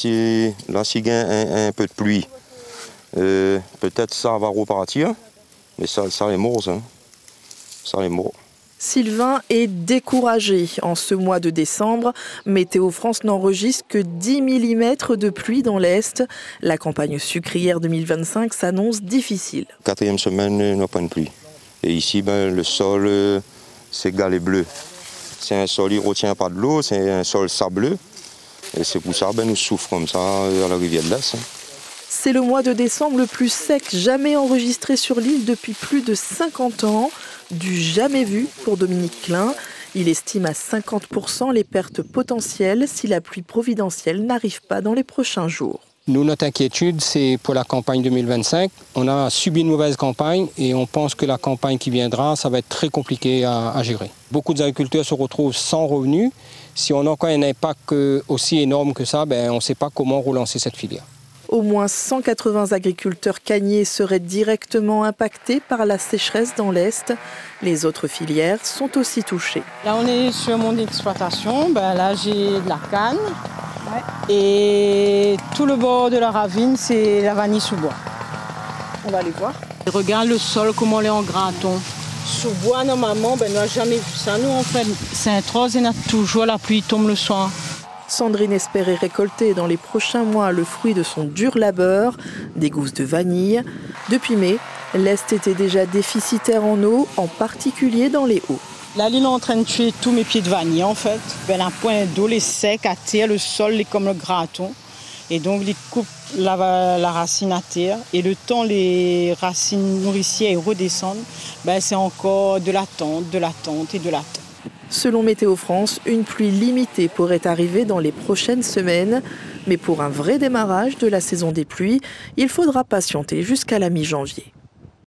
Là, s'il y a un peu de pluie, peut-être ça va repartir, mais ça les morts, hein. Ça les morts. Sylvain est découragé en ce mois de décembre. Météo France n'enregistre que 10 mm de pluie dans l'Est. La campagne sucrière 2025 s'annonce difficile. 4e semaine, on n'a pas de pluie. Et ici, le sol, c'est galets bleu. C'est un sol, il ne retient pas de l'eau, c'est un sol sableux. Et c'est pour ça nous souffrons comme ça à la rivière de l'Est. C'est le mois de décembre le plus sec jamais enregistré sur l'île depuis plus de 50 ans. Du jamais vu pour Dominique Klein. Il estime à 50% les pertes potentielles si la pluie providentielle n'arrive pas dans les prochains jours. Nous, notre inquiétude, c'est pour la campagne 2025. On a subi une mauvaise campagne et on pense que la campagne qui viendra, ça va être très compliqué à gérer. Beaucoup d'agriculteurs se retrouvent sans revenus. Si on a encore un impact aussi énorme que ça, on ne sait pas comment relancer cette filière. Au moins 180 agriculteurs canniers seraient directement impactés par la sécheresse dans l'Est. Les autres filières sont aussi touchées. Là, on est sur mon exploitation. Là, j'ai de la canne. Et tout le bord de la ravine, c'est la vanille sous bois. On va aller voir. Regarde le sol, comment il est en graton. Sous bois, normalement, on n'a jamais vu ça. Nous, on fait Saint-Rose et toujours la pluie tombe le soir. Sandrine espérait récolter dans les prochains mois le fruit de son dur labeur, des gousses de vanille. Depuis mai, l'Est était déjà déficitaire en eau, en particulier dans les hauts. La ligne est en train de tuer tous mes pieds de vanille en fait. La pointe d'eau est sec à terre, le sol est comme le graton. Et donc il coupe la racine à terre. Et le temps les racines nourricières redescendent, c'est encore de l'attente et de l'attente. Selon Météo France, une pluie limitée pourrait arriver dans les prochaines semaines. Mais pour un vrai démarrage de la saison des pluies, il faudra patienter jusqu'à la mi-janvier.